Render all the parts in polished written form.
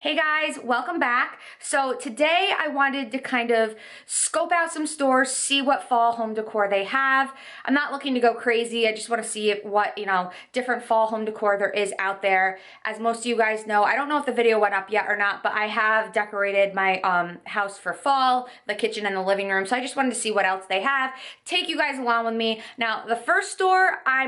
Hey guys, welcome back. So today I wanted to kind of scope out some stores, see what fall home decor they have. I'm not looking to go crazy. I just want to see what, different fall home decor there is out there. As most of you guys know, I don't know if the video went up yet or not, but I have decorated my house for fall, the kitchen and the living room. So I just wanted to see what else they have. Take you guys along with me. Now, the first store I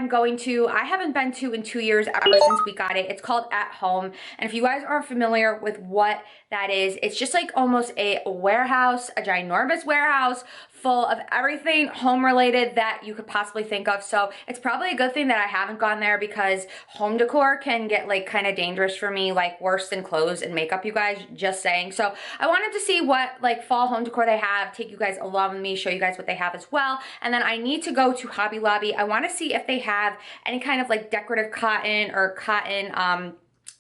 haven't been to in 2 years ever since we got it. It's called At Home. And if you guys aren't familiar with what that is, it's just like almost a warehouse, a ginormous warehouse full of everything home related that you could possibly think of. So it's probably a good thing that I haven't gone there because home decor can get like kind of dangerous for me, like worse than clothes and makeup, you guys, just saying. So I wanted to see what like fall home decor they have, take you guys along with me, show you guys what they have as well. And then I need to go to Hobby Lobby. I want to see if they have any kind of like decorative cotton or cotton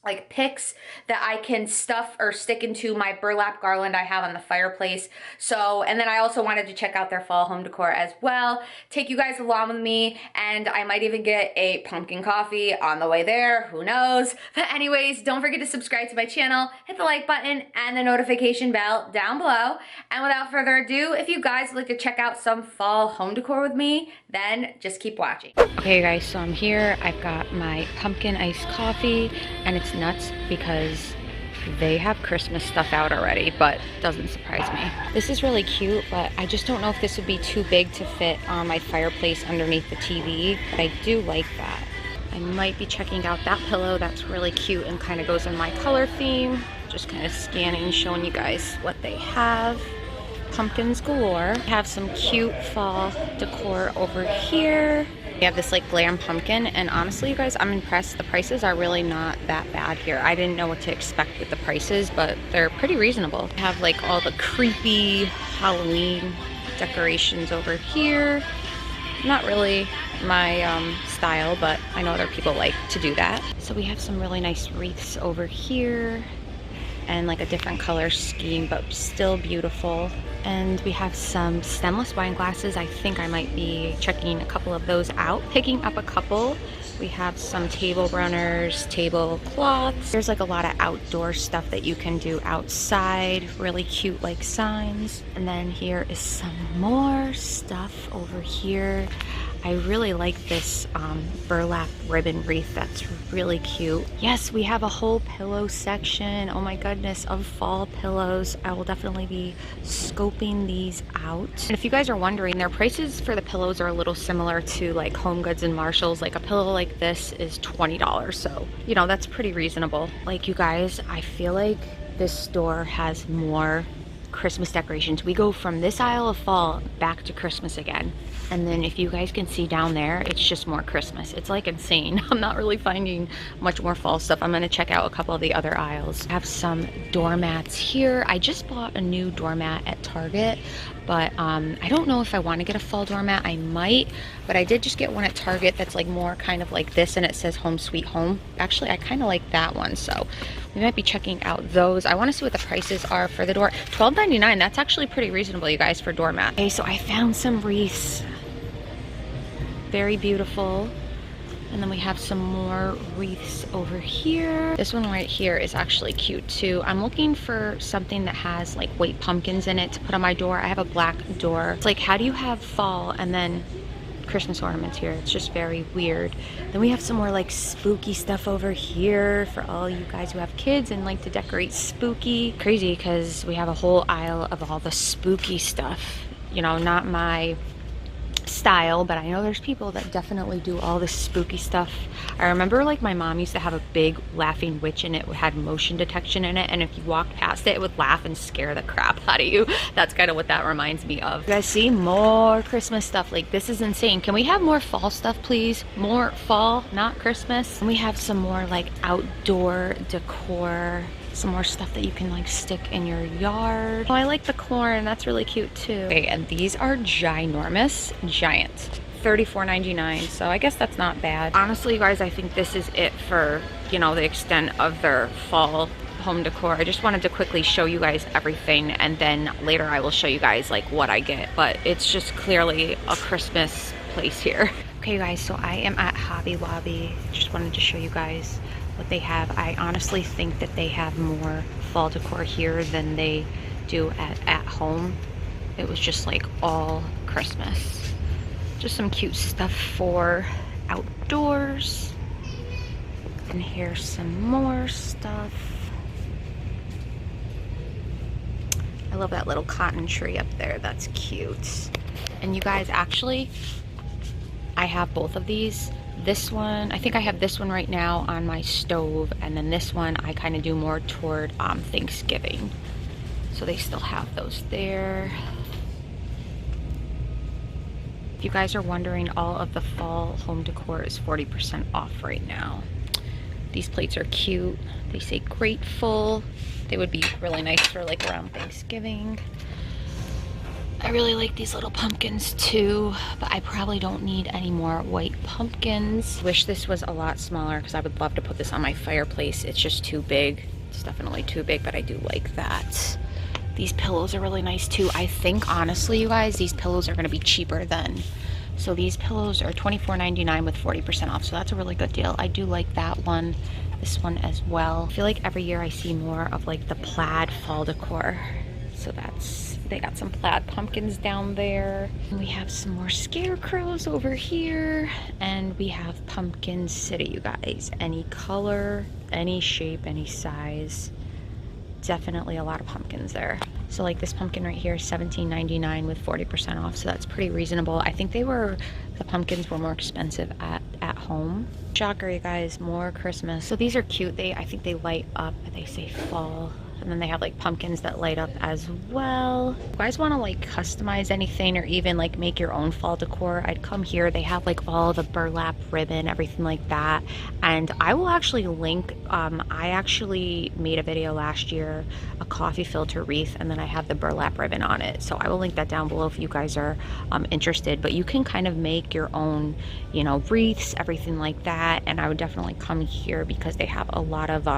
like picks that I can stuff or stick into my burlap garland I have on the fireplace. So, and then I also wanted to check out their fall home decor as well. Take you guys along with me, and I might even get a pumpkin coffee on the way there, who knows. But anyways, don't forget to subscribe to my channel, hit the like button and the notification bell down below. And without further ado, if you guys would like to check out some fall home decor with me, then just keep watching. Okay guys, so I'm here. I've got my pumpkin iced coffee, and it's nuts because they have Christmas stuff out already, but doesn't surprise me. This is really cute, but I just don't know if this would be too big to fit on my fireplace underneath the TV, but I do like that. I might be checking out that pillow. That's really cute and kind of goes in my color theme. Just kind of scanning, showing you guys what they have. Pumpkins galore. I have some cute fall decor over here. We have this like glam pumpkin, and honestly you guys, I'm impressed. The prices are really not that bad here. I didn't know what to expect with the prices, but they're pretty reasonable. I have like all the creepy Halloween decorations over here. Not really my style, but I know other people like to do that. So we have some really nice wreaths over here and like a different color scheme, but still beautiful. And we have some stemless wine glasses. I think I might be checking a couple of those out, picking up a couple. We have some table runners, tablecloths. There's like a lot of outdoor stuff that you can do outside, really cute like signs. And then here is some more stuff over here. I really like this burlap ribbon wreath. That's really cute. Yes, we have a whole pillow section. Oh my goodness, of fall pillows. I will definitely be scoping these out. And if you guys are wondering, their prices for the pillows are a little similar to like Home Goods and Marshalls. Like a pillow like this is $20. So, you know, that's pretty reasonable. Like you guys, I feel like this store has more Christmas decorations. We go from this aisle of fall back to Christmas again. And then if you guys can see down there, it's just more Christmas. It's like insane. I'm not really finding much more fall stuff. I'm gonna check out a couple of the other aisles. I have some doormats here. I just bought a new doormat at Target, but I don't know if I want to get a fall doormat. I might, but I did just get one at Target that's like more kind of like this, and it says Home Sweet Home. Actually, I kind of like that one, so we might be checking out those. I want to see what the prices are for the door. $12.99. That's actually pretty reasonable, you guys, for doormat. Okay, so I found some wreaths. Very beautiful. And then we have some more wreaths over here. This one right here is actually cute too. I'm looking for something that has like white pumpkins in it to put on my door. I have a black door. It's like, how do you have fall and then Christmas ornaments here? It's just very weird. Then we have some more like spooky stuff over here for all you guys who have kids and like to decorate spooky. Crazy because we have a whole aisle of all the spooky stuff. You know, not my style, but I know there's people that definitely do all this spooky stuff. I remember like my mom used to have a big laughing witch, and it had motion detection in it, and if you walked past it, it would laugh and scare the crap out of you. That's kind of what that reminds me of. You guys see more Christmas stuff. Like, this is insane. Can we have more fall stuff, please? More fall, not Christmas. And we have some more like outdoor decor, some more stuff that you can like stick in your yard. Oh, I like the corn. That's really cute too. Okay, and these are ginormous, giant. $34.99, so I guess that's not bad. Honestly, you guys, I think this is it for, you know, the extent of their fall home decor. I just wanted to quickly show you guys everything, and then later I will show you guys like what I get, but it's just clearly a Christmas place here. Okay guys, so I am at Hobby Lobby. Just wanted to show you guys what they have. I honestly think that they have more fall decor here than they do at home. It was just like all Christmas. Just some cute stuff for outdoors. And here's some more stuff. I love that little cotton tree up there. That's cute. And you guys, actually, I have both of these. This one, I think I have this one right now on my stove, and then this one I kind of do more toward Thanksgiving. So they still have those there. If you guys are wondering, all of the fall home decor is 40% off right now. These plates are cute. They say grateful. They would be really nice for like around Thanksgiving. I really like these little pumpkins too, but I probably don't need any more white pumpkins. Wish this was a lot smaller because I would love to put this on my fireplace. It's just too big. It's definitely too big, but I do like that. These pillows are really nice too. I think honestly, you guys, these pillows are gonna be cheaper then. So these pillows are $24.99 with 40% off. So that's a really good deal. I do like that one, this one as well. I feel like every year I see more of like the plaid fall decor. So that's, they got some plaid pumpkins down there. And we have some more scarecrows over here. And we have Pumpkin City, you guys. Any color, any shape, any size. Definitely a lot of pumpkins there. So like this pumpkin right here, $17.99 with 40% off. So that's pretty reasonable. I think the pumpkins were more expensive at home. Shocker, you guys, more Christmas. So these are cute. I think they light up, they say fall. And then they have like pumpkins that light up as well. If you guys want to like customize anything or even like make your own fall decor, I'd come here. They have like all the burlap ribbon, everything like that. And I will actually link, I actually made a video last year, a coffee filter wreath, and then I have the burlap ribbon on it. So I will link that down below if you guys are interested. But you can kind of make your own, you know, wreaths, everything like that. And I would definitely come here because they have a lot of,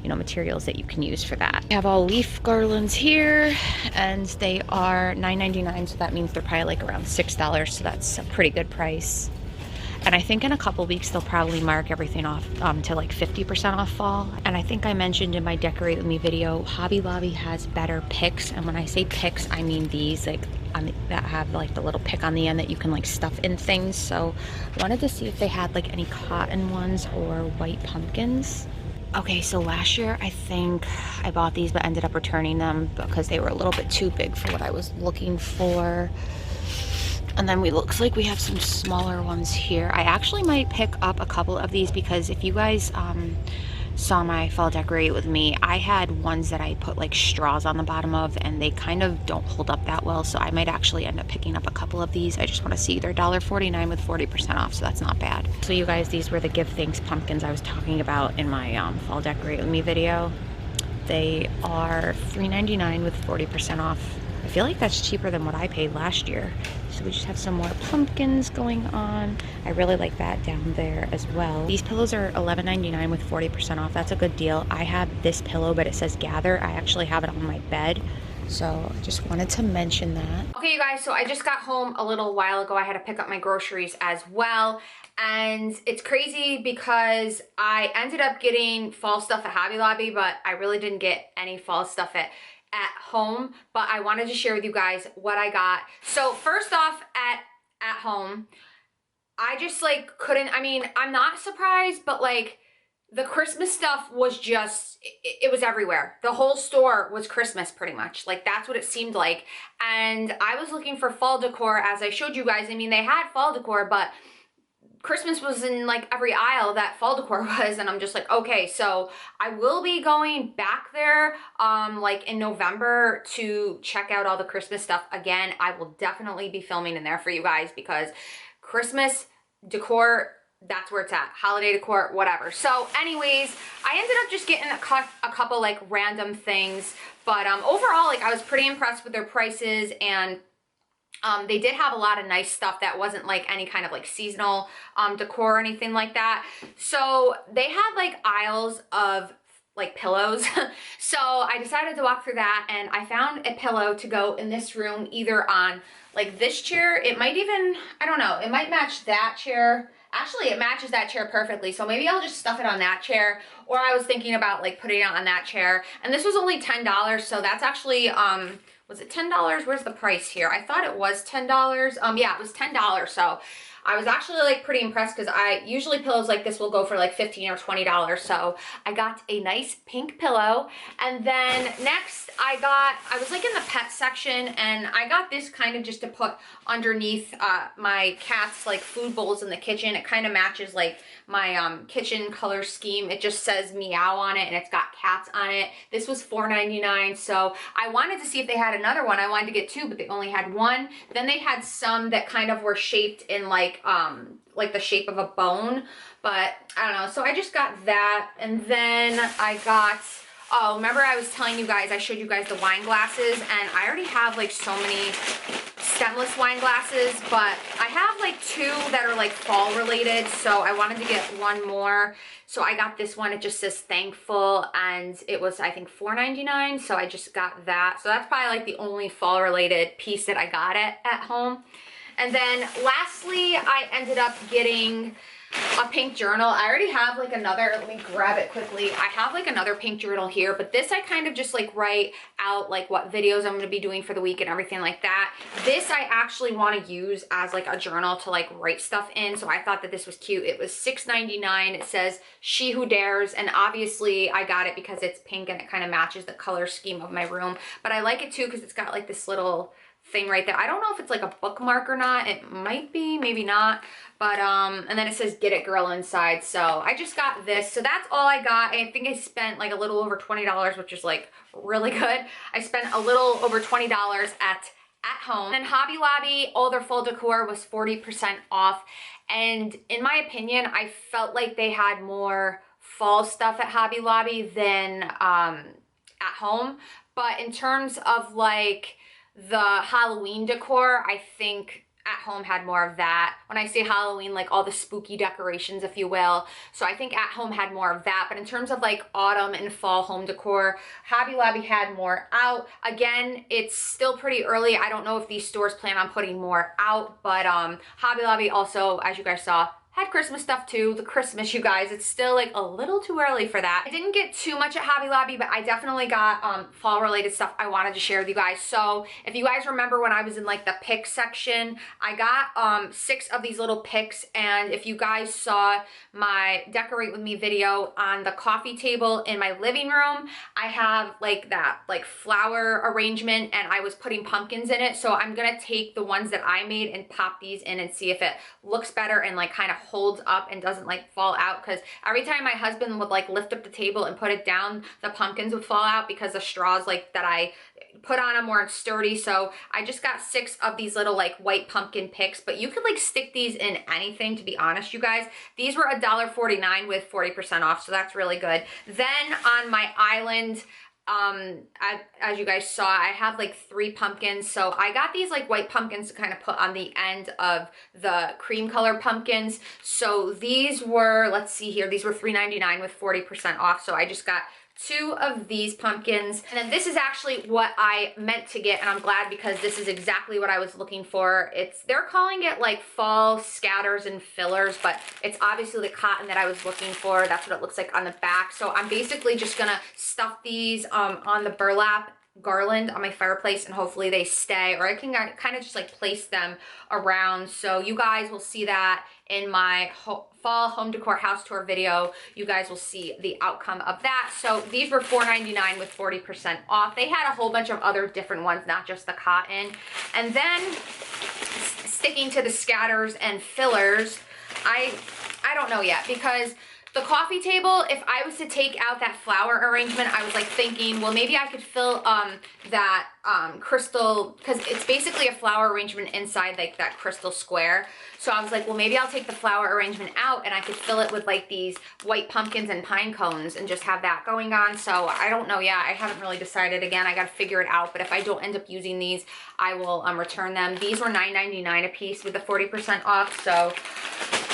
you know, materials that you can use for that. We have all leaf garlands here, and they are $9.99, so that means they're probably like around $6, so that's a pretty good price. And I think in a couple weeks they'll probably mark everything off to like 50% off fall. And I think I mentioned in my Decorate With Me video, Hobby Lobby has better picks, and when I say picks, I mean these like that have like the little pick on the end that you can like stuff in things. So I wanted to see if they had like any cotton ones or white pumpkins. Okay, so last year I think I bought these but ended up returning them because they were a little bit too big for what I was looking for. And then looks like we have some smaller ones here. I actually might pick up a couple of these because if you guys saw my fall Decorate With Me, I had ones that I put like straws on the bottom of, and they kind of don't hold up that well, so I might actually end up picking up a couple of these. I just want to see. They're $1.49 with 40% off, so that's not bad. So you guys, these were the Give Thanks pumpkins I was talking about in my fall Decorate With Me video. They are $3.99 with 40% off. I feel like that's cheaper than what I paid last year. So we just have some more pumpkins going on. I really like that down there as well. These pillows are $11.99 with 40% off. That's a good deal. I have this pillow, but it says Gather. I actually have it on my bed. So I just wanted to mention that. Okay, you guys, so I just got home a little while ago. I had to pick up my groceries as well. And it's crazy because I ended up getting fall stuff at Hobby Lobby, but I really didn't get any fall stuff at home. But I wanted to share with you guys what I got. So first off, at home, I just like couldn't, I mean, I'm not surprised, but like the Christmas stuff was just, it was everywhere. The whole store was Christmas pretty much. Like that's what it seemed like. And I was looking for fall decor, as I showed you guys. I mean, they had fall decor, but Christmas was in like every aisle that fall decor was, and I'm just like, okay, so I will be going back there like in November to check out all the Christmas stuff again. I will definitely be filming in there for you guys because Christmas decor, that's where it's at. Holiday decor, whatever. So anyways, I ended up just getting a couple like random things, but overall, like I was pretty impressed with their prices, and they did have a lot of nice stuff that wasn't like any kind of like seasonal decor or anything like that. So they had like aisles of like pillows. So I decided to walk through that, and I found a pillow to go in this room, either on like this chair. It might even, I don't know, it might match that chair actually it matches that chair perfectly. So maybe I'll just stuff it on that chair, or I was thinking about like putting it on that chair. And this was only $10, so that's actually, was it $10? Where's the price here? I thought it was $10. Yeah, it was $10. So I was actually like pretty impressed because I usually pillows like this will go for like $15 or $20. So I got a nice pink pillow. And then next I was like in the pet section, and I got this kind of just to put underneath my cat's like food bowls in the kitchen. It kind of matches like my kitchen color scheme. It just says meow on it, and it's got cats on it. This was $4.99. So I wanted to see if they had another one. I wanted to get two, but they only had one. Then they had some that kind of were shaped in like the shape of a bone, but I don't know. So I just got that. And then I got, oh, remember I was telling you guys, I showed you guys the wine glasses, and I already have like so many stemless wine glasses, but I have like two that are like fall related, so I wanted to get one more. So I got this one. It just says thankful, and it was, I think, $4.99, so I just got that. So that's probably like the only fall related piece that I got at home. And then lastly, I ended up getting a pink journal. I already have like another, let me grab it quickly. I have like another pink journal here, but this I kind of just like write out like what videos I'm going to be doing for the week and everything like that. This I actually want to use as like a journal to like write stuff in. So I thought that this was cute. It was $6.99. It says She Who Dares. And obviously I got it because it's pink and it kind of matches the color scheme of my room. But I like it too because it's got like this little thing right there. I don't know if it's like a bookmark or not. It might be, maybe not. But and then it says Get It Girl inside. So I just got this. So that's all I got. I think I spent like a little over $20, which is like really good. I spent a little over $20 at home. And Hobby Lobby, all their fall decor was 40% off. And in my opinion, I felt like they had more fall stuff at Hobby Lobby than at home. But in terms of like the Halloween decor, I think at home had more of that. When I say Halloween, like all the spooky decorations, if you will. So I think at home had more of that. But in terms of like autumn and fall home decor, Hobby Lobby had more out. Again, it's still pretty early. I don't know if these stores plan on putting more out, but Hobby Lobby also, as you guys saw, had Christmas stuff too. The Christmas, you guys, it's still like a little too early for that. I didn't get too much at Hobby Lobby, but I definitely got fall related stuff I wanted to share with you guys. So if you guys remember when I was in like the pick section, I got 6 of these little picks. And if you guys saw my decorate with me video on the coffee table in my living room, I have like that like flower arrangement, and I was putting pumpkins in it. So I'm gonna take the ones that I made and pop these in and see if it looks better and like kind of holds up and doesn't like fall out, because every time my husband would like lift up the table and put it down, the pumpkins would fall out because the straws like that I put on them weren't sturdy. So I just got 6 of these little like white pumpkin picks, but you could like stick these in anything, to be honest, you guys. These were $1.49 with 40% off, so that's really good. Then on my island, as you guys saw, I have like 3 pumpkins. So I got these like white pumpkins to kind of put on the end of the cream color pumpkins. So these were, let's see here, these were $3.99 with 40% off. So I just got 2 of these pumpkins. And then this is actually what I meant to get, and I'm glad because this is exactly what I was looking for. They're calling it like fall scatters and fillers, but it's obviously the cotton that I was looking for. That's what it looks like on the back. So I'm basically just gonna stuff these on the burlap garland on my fireplace, and hopefully they stay, or I can kind of just like place them around. So you guys will see that in my fall home decor house tour video. You guys will see the outcome of that. So these were $4.99 with 40% off. They had a whole bunch of other different ones, not just the cotton. And then sticking to the scatters and fillers, I don't know yet, because the coffee table, if I was to take out that flower arrangement, I was like thinking, well, maybe I could fill that crystal, because it's basically a flower arrangement inside like that crystal square. So I was like, well, maybe I'll take the flower arrangement out and I could fill it with like these white pumpkins and pine cones and just have that going on. So I don't know yet. I haven't really decided. Again, I got to figure it out. But if I don't end up using these, I will return them. These were $9.99 a piece with the 40% off. So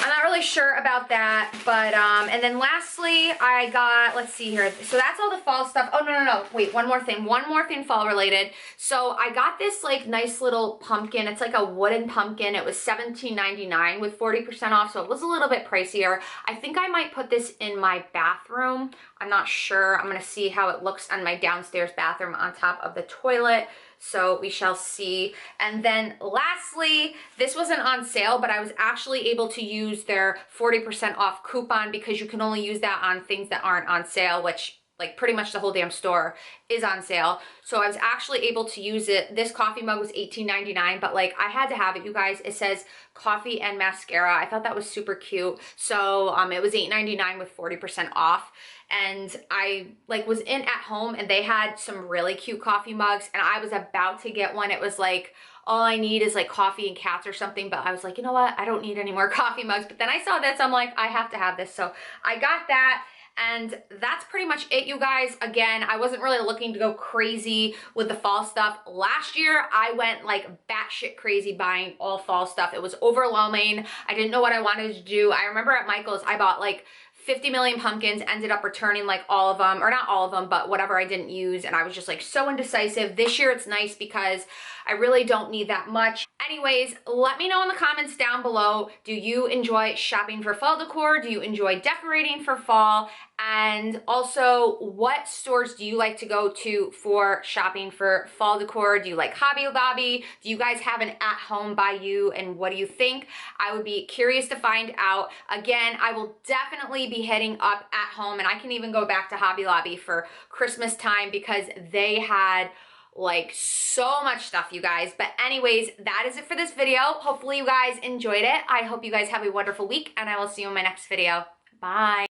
I'm not really sure about that, but, and then lastly, I got, let's see here. So that's all the fall stuff. Oh, no. Wait, one more thing fall related. So I got this like nice little pumpkin. It's like a wooden pumpkin. It was $17.99 with 40% off. So it was a little bit pricier. I think I might put this in my bathroom. I'm not sure. I'm going to see how it looks on my downstairs bathroom on top of the toilet. So we shall see. And then lastly, this wasn't on sale, but I was actually able to use their 40% off coupon because you can only use that on things that aren't on sale, which like pretty much the whole damn store is on sale. So I was actually able to use it. This coffee mug was $18.99, but like I had to have it, you guys. It says coffee and mascara. I thought that was super cute. So it was $8.99 with 40% off. And I like was in at home and they had some really cute coffee mugs and I was about to get one. It was like, all I need is like coffee and cats or something. But I was like, you know what? I don't need any more coffee mugs. But then I saw this, I'm like, I have to have this. So I got that. And that's pretty much it, you guys. Again, I wasn't really looking to go crazy with the fall stuff. Last year, I went like batshit crazy buying all fall stuff. It was overwhelming. I didn't know what I wanted to do. I remember at Michael's, I bought like 50 million pumpkins, ended up returning like all of them, or not all of them, but whatever I didn't use. And I was just like so indecisive. This year it's nice because I really don't need that much. Anyways, let me know in the comments down below, do you enjoy shopping for fall decor? Do you enjoy decorating for fall? And also, what stores do you like to go to for shopping for fall decor? Do you like Hobby Lobby? Do you guys have an at-home by you? And what do you think? I would be curious to find out. Again, I will definitely be heading up at home, and I can even go back to Hobby Lobby for Christmas time because they had like so much stuff, you guys. But anyways, that is it for this video. Hopefully you guys enjoyed it. I hope you guys have a wonderful week, and I will see you in my next video. Bye.